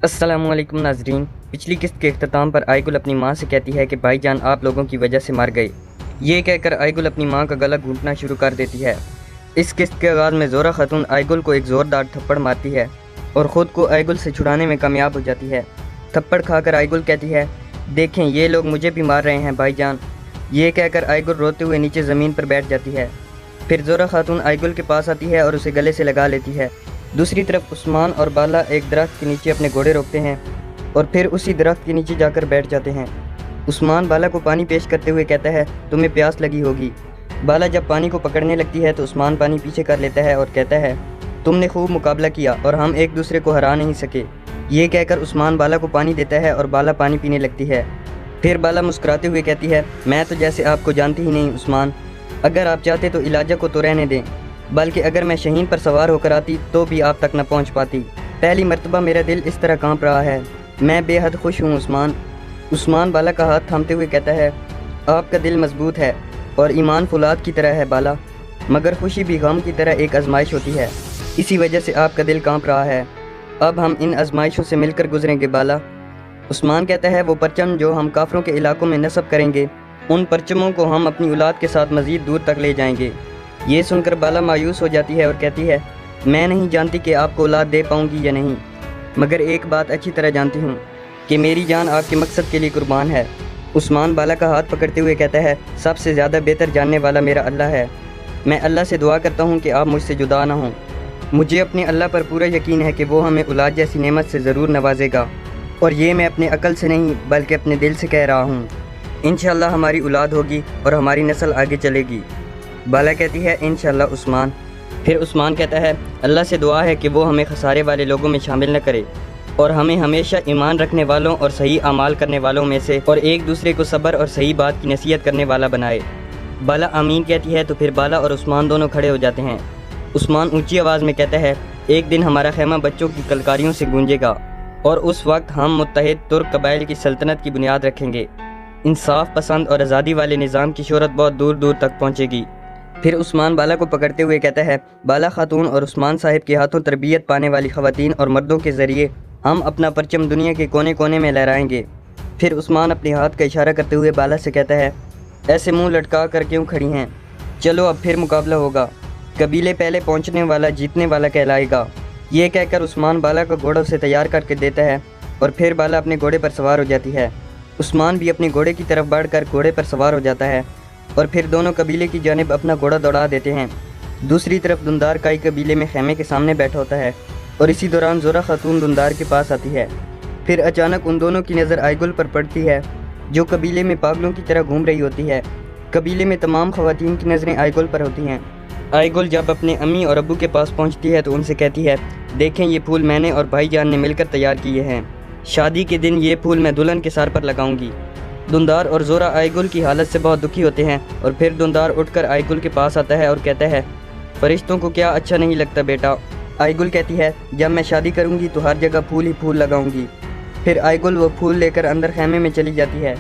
السلام علیکم ناظرین۔ پچھلی قسط کے اختتام پر آئی گل اپنی ماں سے کہتی ہے کہ بھائی جان آپ لوگوں کی وجہ سے مر گئے۔ یہ کہہ کر آئی گل اپنی ماں کا گلا گھونٹنا شروع کر دیتی ہے۔ اس قسط کے آغاز میں زورا خاتون آئی گل کو ایک زوردار تھپڑ مارتی ہے اور خود کو آئی گل سے چھڑانے میں کامیاب ہو جاتی ہے۔ تھپڑ کھا کر آئی گل کہتی ہے، دیکھیں یہ لوگ مجھے بھی مار رہے ہیں بھائی جان۔ یہ کہہ کر آئی گل روتے ہوئے نیچے زمین پر بیٹھ جاتی ہے۔ پھر زورا خاتون آئی گل کے پاس آتی ہے اور اسے گلے سے لگا لیتی ہے۔ دوسری طرف عثمان اور بالا ایک درخت کے نیچے اپنے گھوڑے روکتے ہیں اور پھر اسی درخت کے نیچے جا کر بیٹھ جاتے ہیں۔ عثمان بالا کو پانی پیش کرتے ہوئے کہتا ہے، تمہیں پیاس لگی ہوگی۔ بالا جب پانی کو پکڑنے لگتی ہے تو عثمان پانی پیچھے کر لیتا ہے اور کہتا ہے، تم نے خوب مقابلہ کیا اور ہم ایک دوسرے کو ہرا نہیں سکے۔ یہ کہہ کر عثمان بالا کو پانی دیتا ہے اور بالا پانی پینے لگتی ہے۔ پھر بالا مسکراتے ہوئے کہتی ہے، میں تو جیسے آپ کو جانتی ہی نہیں عثمان، اگر آپ چاہتے تو علاجہ کو تو رہنے دیں، بلکہ اگر میں شہین پر سوار ہو کر آتی تو بھی آپ تک نہ پہنچ پاتی۔ پہلی مرتبہ میرا دل اس طرح کانپ رہا ہے، میں بے حد خوش ہوں عثمان۔ عثمان بالا کا ہاتھ تھامتے ہوئے کہتا ہے، آپ کا دل مضبوط ہے اور ایمان فولاد کی طرح ہے بالا، مگر خوشی بھی غم کی طرح ایک آزمائش ہوتی ہے، اسی وجہ سے آپ کا دل کانپ رہا ہے۔ اب ہم ان آزمائشوں سے مل کر گزریں گے بالا۔ عثمان کہتا ہے، وہ پرچم جو ہم کافروں کے علاقوں میں نصب کریں گے، ان پرچموں کو ہم اپنی اولاد کے ساتھ مزید دور تک لے جائیں گے۔ یہ سن کر بالا مایوس ہو جاتی ہے اور کہتی ہے، میں نہیں جانتی کہ آپ کو اولاد دے پاؤں گی یا نہیں، مگر ایک بات اچھی طرح جانتی ہوں کہ میری جان آپ کے مقصد کے لیے قربان ہے۔ عثمان بالا کا ہاتھ پکڑتے ہوئے کہتا ہے، سب سے زیادہ بہتر جاننے والا میرا اللہ ہے، میں اللہ سے دعا کرتا ہوں کہ آپ مجھ سے جدا نہ ہوں۔ مجھے اپنے اللہ پر پورا یقین ہے کہ وہ ہمیں اولاد جیسی نعمت سے ضرور نوازے گا، اور یہ میں اپنے عقل سے نہیں بلکہ اپنے دل سے کہہ رہا ہوں۔ انشاءاللہ ہماری اولاد ہوگی اور ہماری نسل آگے چلے گی۔ بالا کہتی ہے، انشاءاللہ عثمان۔ پھر عثمان کہتا ہے، اللہ سے دعا ہے کہ وہ ہمیں خسارے والے لوگوں میں شامل نہ کرے اور ہمیں ہمیشہ ایمان رکھنے والوں اور صحیح اعمال کرنے والوں میں سے اور ایک دوسرے کو صبر اور صحیح بات کی نصیحت کرنے والا بنائے۔ بالا آمین کہتی ہے تو پھر بالا اور عثمان دونوں کھڑے ہو جاتے ہیں۔ عثمان اونچی آواز میں کہتا ہے، ایک دن ہمارا خیمہ بچوں کی کلکاریوں سے گونجے گا اور اس وقت ہم متحد ترک قبائل کی سلطنت کی بنیاد رکھیں گے۔ انصاف پسند اور آزادی والے نظام کی شہرت بہت دور دور تک پہنچے گی۔ پھر عثمان بالا کو پکڑتے ہوئے کہتا ہے، بالا خاتون اور عثمان صاحب کے ہاتھوں تربیت پانے والی خواتین اور مردوں کے ذریعے ہم اپنا پرچم دنیا کے کونے کونے میں لہرائیں گے۔ پھر عثمان اپنے ہاتھ کا اشارہ کرتے ہوئے بالا سے کہتا ہے، ایسے منہ لٹکا کر کیوں کھڑی ہیں، چلو اب پھر مقابلہ ہوگا، قبیلے پہلے پہنچنے والا جیتنے والا کہلائے گا۔ یہ کہہ کر عثمان بالا کا گھوڑا اسے تیار کر کے دیتا ہے اور پھر بالا اپنے گھوڑے پر سوار ہو جاتی ہے۔ عثمان بھی اپنے گھوڑے کی طرف بڑھ کر گھوڑے پر سوار ہو جاتا ہے اور پھر دونوں قبیلے کی جانب اپنا گھوڑا دوڑا دیتے ہیں۔ دوسری طرف دندار کائی قبیلے میں خیمے کے سامنے بیٹھا ہوتا ہے اور اسی دوران زورا خاتون دندار کے پاس آتی ہے۔ پھر اچانک ان دونوں کی نظر آئی گل پر پڑتی ہے جو قبیلے میں پاگلوں کی طرح گھوم رہی ہوتی ہے۔ قبیلے میں تمام خواتین کی نظریں آئی گل پر ہوتی ہیں۔ آئی گل جب اپنے امی اور ابو کے پاس پہنچتی ہے تو ان سے کہتی ہے، دیکھیں یہ پھول میں نے اور بھائی جان نے مل کر تیار کیے ہیں، شادی کے دن یہ پھول میں دلہن کے سر پر لگاؤں گی۔ دندار اور زورا آئی گل کی حالت سے بہت دکھی ہوتے ہیں اور پھر دندار اٹھ کر آئی گل کے پاس آتا ہے اور کہتا ہے، فرشتوں کو کیا اچھا نہیں لگتا بیٹا۔ آئی گل کہتی ہے، جب میں شادی کروں گی تو ہر جگہ پھول ہی پھول لگاؤں گی۔ پھر آئی گل وہ پھول لے کر اندر خیمے میں چلی جاتی ہے۔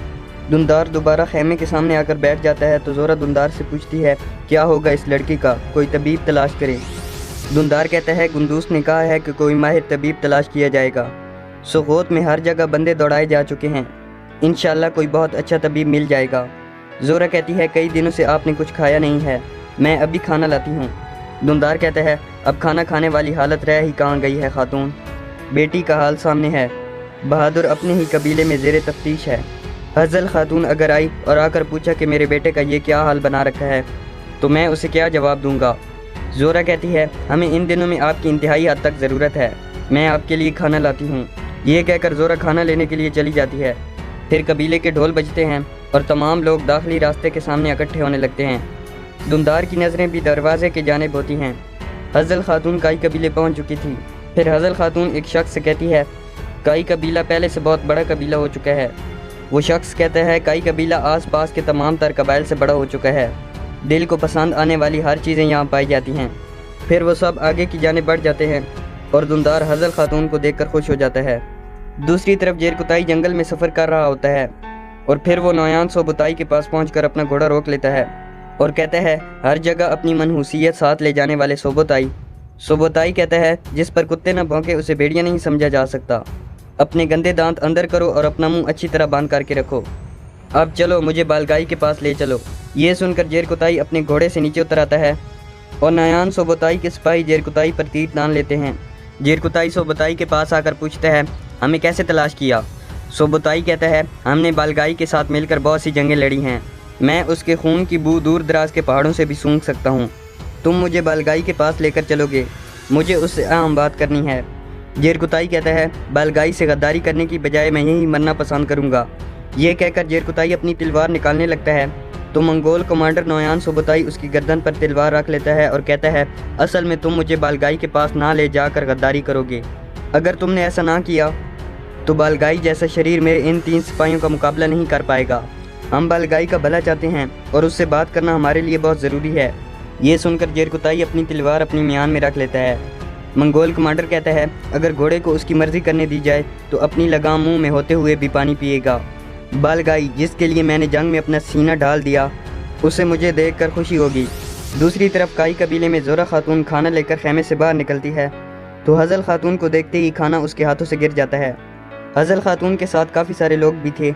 دندار دوبارہ خیمے کے سامنے آ کر بیٹھ جاتا ہے تو زورا دندار سے پوچھتی ہے، کیا ہوگا اس لڑکی کا، کوئی طبیب تلاش کرے۔ دندار کہتا ہے، گندوس نے کہا ہے کہ کوئی ماہر طبیب تلاش کیا جائے گا، سغوت میں ہر جگہ بندے دوڑائے جا چکے ہیں، انشاءاللہ کوئی بہت اچھا طبیب مل جائے گا۔ زورا کہتی ہے، کئی دنوں سے آپ نے کچھ کھایا نہیں ہے، میں ابھی کھانا لاتی ہوں۔ دندار کہتا ہے، اب کھانا کھانے والی حالت رہ ہی کہاں گئی ہے خاتون، بیٹی کا حال سامنے ہے، بہادر اپنے ہی قبیلے میں زیر تفتیش ہے۔ حضل خاتون اگر آئی اور آ کر پوچھا کہ میرے بیٹے کا یہ کیا حال بنا رکھا ہے تو میں اسے کیا جواب دوں گا۔ زورا کہتی ہے، ہمیں ان دنوں میں آپ کی انتہائی حد تک ضرورت ہے، میں آپ کے لیے کھانا لاتی ہوں۔ یہ کہہ کر زورا کھانا لینے کے لیے چلی جاتی ہے۔ پھر قبیلے کے ڈھول بجتے ہیں اور تمام لوگ داخلی راستے کے سامنے اکٹھے ہونے لگتے ہیں۔ دندار کی نظریں بھی دروازے کی جانب ہوتی ہیں۔ حضل خاتون کائی قبیلے پہنچ چکی تھی۔ پھر حضل خاتون ایک شخص سے کہتی ہے، کائی قبیلہ پہلے سے بہت بڑا قبیلہ ہو چکا ہے۔ وہ شخص کہتا ہے، کائی قبیلہ آس پاس کے تمام تر قبائل سے بڑا ہو چکا ہے، دل کو پسند آنے والی ہر چیزیں یہاں پائی جاتی ہیں۔ پھر وہ سب آگے کی جانب بڑھ جاتے ہیں اور دندار حضل خاتون کو دیکھ کر خوش ہو جاتا ہے۔ دوسری طرف جیرکتائی جنگل میں سفر کر رہا ہوتا ہے اور پھر وہ نویان صوبتائی کے پاس پہنچ کر اپنا گھوڑا روک لیتا ہے اور کہتا ہے، ہر جگہ اپنی منحوسیت ساتھ لے جانے والے صوبتائی۔ صوبتائی کہتا ہے، جس پر کتے نہ بھونکے اسے بھیڑیا نہیں سمجھا جا سکتا۔ اپنے گندے دانت اندر کرو اور اپنا منہ اچھی طرح بند کر کے رکھو۔ اب چلو مجھے بالگائی کے پاس لے چلو۔ یہ سن کر جیرکوتائی اپنے گھوڑے سے نیچے اتر آتا ہے اور نایان سوبوتائی کے سپاہی جیرکوتائی پر تیر تان لیتے ہیں۔ جیرکوتائی سوبوتائی کے پاس آ کر پوچھتا ہے، ہمیں کیسے تلاش کیا؟ سوبوتائی کہتا ہے، ہم نے بالگائی کے ساتھ مل کر بہت سی جنگیں لڑی ہیں، میں اس کے خون کی بو دور دراز کے پہاڑوں سے بھی سونگھ سکتا ہوں۔ تم مجھے بالگائی کے پاس لے کر چلو گے، مجھے اس سے اہم بات کرنی ہے۔ جیرکوتائی کہتا ہے، بالگائی سے غداری کرنے کی بجائے میں یہی مرنا پسند کروں گا۔ یہ کہہ کر جیرکوتائی اپنی تلوار نکالنے لگتا ہے تو منگول کمانڈر نویان سوبوتائی اس کی گردن پر تلوار رکھ لیتا ہے اور کہتا ہے، اصل میں تم مجھے بالگائی کے پاس نہ لے جا کر غداری کرو گے۔ اگر تم نے ایسا نہ کیا تو بالگائی جیسا شریر میرے ان 3 سپاہیوں کا مقابلہ نہیں کر پائے گا۔ ہم بالگائی کا بھلا چاہتے ہیں اور اس سے بات کرنا ہمارے لیے بہت ضروری ہے۔ یہ سن کر جیرکوتائی اپنی تلوار اپنی میان میں رکھ لیتا ہے۔ منگول کمانڈر کہتا ہے، اگر گھوڑے کو اس کی مرضی کرنے دی جائے تو اپنی لگام منہ میں ہوتے ہوئے بھی پانی پیے گا۔ بالگائی جس کے لیے میں نے جنگ میں اپنا سینہ ڈال دیا، اسے مجھے دیکھ کر خوشی ہوگی۔ دوسری طرف کائی قبیلے میں زورا خاتون کھانا لے کر خیمے سے باہر نکلتی ہے تو حزل خاتون کو دیکھتے ہی کھانا اس کے ہاتھوں سے گر جاتا ہے۔ حزل خاتون کے ساتھ کافی سارے لوگ بھی تھے۔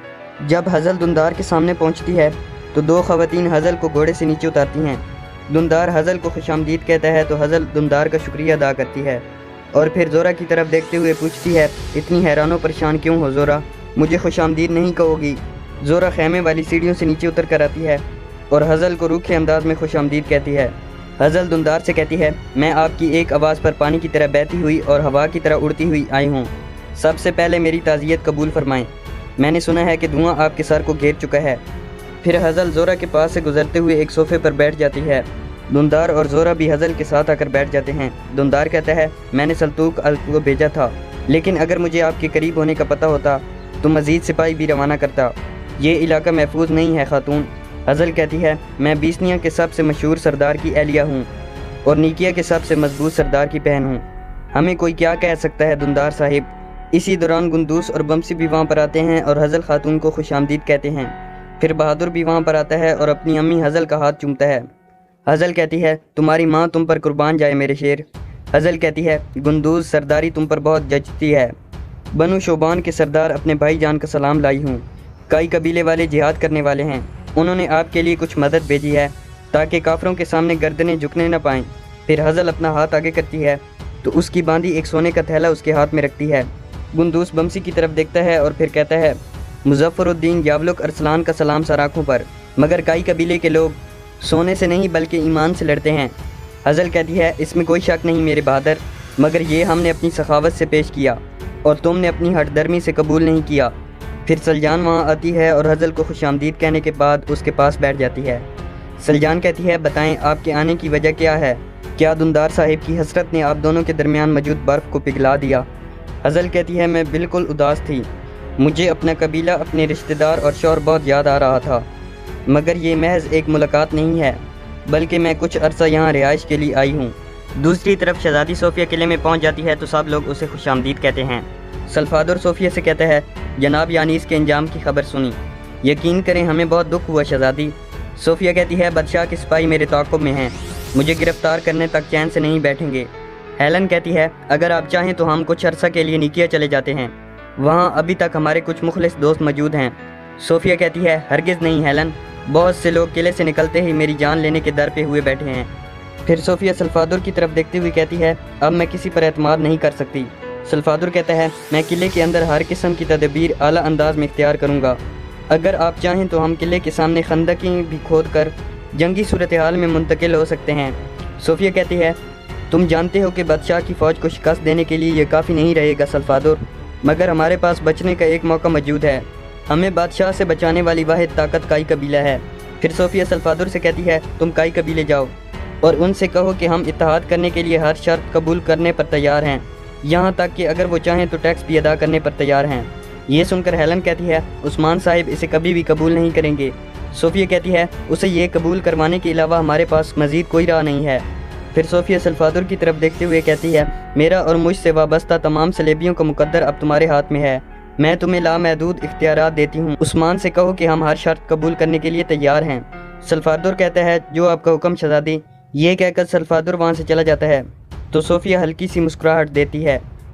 جب حزل دندار کے سامنے پہنچتی ہے تو 2 خواتین حزل کو گھوڑے سے نیچے اتارتی ہیں۔ دندار حزل کو خوش آمدید کہتا ہے تو حزل دندار کا شکریہ ادا کرتی ہے اور پھر زورا کی طرف دیکھتے ہوئے پوچھتی ہے، اتنی حیران و پریشان کیوں ہو زورا؟ مجھے خوش آمدید نہیں کہو گی؟ زورا خیمے والی سیڑھیوں سے نیچے اتر کر آتی ہے اور حزل کو روکھے انداز میں خوش آمدید کہتی ہے۔ حزل دندار سے کہتی ہے، میں آپ کی ایک آواز پر پانی کی طرح بہتی ہوئی اور ہوا کی طرح اڑتی ہوئی آئی ہوں۔ سب سے پہلے میری تعزیت قبول فرمائیں۔ میں نے سنا ہے کہ دھواں آپ کے سر کو گھیر چکا ہے۔ پھر حزل زورا کے پاس سے گزرتے ہوئے ایک صوفے پر بیٹھ جاتی ہے۔ دندار اور زورا بھی حزل کے ساتھ آ کر بیٹھ جاتے ہیں۔ دندار کہتا ہے، میں نے سلطوق کو بھیجا تھا، لیکن اگر مجھے آپ کے قریب ہونے کا پتہ ہوتا تو مزید سپاہی بھی روانہ کرتا۔ یہ علاقہ محفوظ نہیں ہے خاتون۔ حزل کہتی ہے، میں بیسنیا کے سب سے مشہور سردار کی اہلیہ ہوں اور نیکیا کے سب سے مضبوط سردار کی بہن ہوں۔ ہمیں کوئی کیا کہہ سکتا ہے دندار صاحب؟ اسی دوران گندوس اور بمسی بھی وہاں پر آتے ہیں اور حزل خاتون کو خوش آمدید کہتے ہیں۔ پھر بہادر بھی وہاں پر آتا ہے اور اپنی امی حزل کا ہاتھ چومتا ہے۔ حزل کہتی ہے، تمہاری ماں تم پر قربان جائے میرے شیر۔ حزل کہتی ہے، گندوز سرداری تم پر بہت جچتی ہے۔ بنو شوبان کے سردار اپنے بھائی جان کا سلام لائی ہوں۔ کئی قبیلے والے جہاد کرنے والے ہیں، انہوں نے آپ کے لیے کچھ مدد بھیجی ہے تاکہ کافروں کے سامنے گردنیں جھکنے نہ پائیں۔ پھر حزل اپنا ہاتھ آگے کرتی ہے تو اس کی باندھی ایک سونے کا تھیلا اس کے ہاتھ میں رکھتی ہے۔ گندوس بمسی کی طرف دیکھتا ہے اور پھر کہتا ہے، مظفر الدین یابلک ارسلان کا سلام سر آنکھوں پر، مگر کئی قبیلے کے لوگ سونے سے نہیں بلکہ ایمان سے لڑتے ہیں۔ حزل کہتی ہے، اس میں کوئی شک نہیں میرے بہادر، مگر یہ ہم نے اپنی سخاوت سے پیش کیا اور تم نے اپنی ہٹ درمی سے قبول نہیں کیا۔ پھر سلجان وہاں آتی ہے اور حزل کو خوش آمدید کہنے کے بعد اس کے پاس بیٹھ جاتی ہے۔ سلجان کہتی ہے، بتائیں آپ کے آنے کی وجہ کیا ہے؟ کیا دندار صاحب کی حسرت نے آپ دونوں کے درمیان موجود برف کو پگھلا دیا؟ حزل کہتی ہے، میں بالکل اداس تھی، مجھے اپنا قبیلہ، اپنے رشتہ دار اور شوہر بہت یاد آ رہا تھا، مگر یہ محض ایک ملاقات نہیں ہے بلکہ میں کچھ عرصہ یہاں رہائش کے لیے آئی ہوں۔ دوسری طرف شہزادی صوفیہ قلعے میں پہنچ جاتی ہے تو سب لوگ اسے خوش آمدید کہتے ہیں۔ سلفادور صوفیہ سے کہتا ہے، جناب یعنی اس کے انجام کی خبر سنی، یقین کریں ہمیں بہت دکھ ہوا شہزادی۔ صوفیہ کہتی ہے، بادشاہ کے سپاہی میرے تعاقب میں ہیں، مجھے گرفتار کرنے تک چین سے نہیں بیٹھیں گے۔ ہیلن کہتی ہے، اگر آپ چاہیں تو ہم کچھ عرصہ کے لیے نیکیا چلے جاتے ہیں، وہاں ابھی تک ہمارے کچھ مخلص دوست موجود ہیں۔ صوفیہ کہتی ہے، ہرگز نہیں ہیلن، بہت سے لوگ قلعے سے نکلتے ہی میری جان لینے کے در پہ ہوئے بیٹھے ہیں۔ پھر صوفیہ سلفادور کی طرف دیکھتے ہوئے کہتی ہے، اب میں کسی پر اعتماد نہیں کر سکتی۔ سلفادور کہتا ہے، میں قلعے کے اندر ہر قسم کی تدبیر اعلیٰ انداز میں اختیار کروں گا، اگر آپ چاہیں تو ہم قلعے کے سامنے خندقیں بھی کھود کر جنگی صورتحال میں منتقل ہو سکتے ہیں۔ صوفیہ کہتی ہے، تم جانتے ہو کہ بادشاہ کی فوج کو شکست دینے کے لیے یہ کافی نہیں رہے گا سلفادور، مگر ہمارے پاس بچنے کا ایک موقع موجود ہے، ہمیں بادشاہ سے بچانے والی واحد طاقت کائی قبیلہ ہے۔ پھر صوفیہ سلفادور سے کہتی ہے، تم کائی قبیلے جاؤ اور ان سے کہو کہ ہم اتحاد کرنے کے لیے ہر شرط قبول کرنے پر تیار ہیں، یہاں تک کہ اگر وہ چاہیں تو ٹیکس بھی ادا کرنے پر تیار ہیں۔ یہ سن کر ہیلن کہتی ہے، عثمان صاحب اسے کبھی بھی قبول نہیں کریں گے۔ صوفیہ کہتی ہے، اسے یہ قبول کروانے کے علاوہ ہمارے پاس مزید کوئی راہ نہیں ہے۔ پھر صوفیہ سلفادور کی طرف دیکھتے ہوئے کہتی ہے، میرا اور مجھ سے وابستہ تمام صلیبیوں کا مقدر اب تمہارے ہاتھ میں ہے، میں تمہیں لامحدود اختیارات دیتی ہوں، عثمان سے کہو کہ ہم ہر شرط قبول کرنے کے لیے تیار ہیں۔ سلفادور کہتا ہے، جو آپ کا حکم شہزادی۔ یہ کہہ کر سلفادور وہاں سے چلا جاتا ہے تو صوفیہ ہلکی سی مسکراہٹ دیتی ہے۔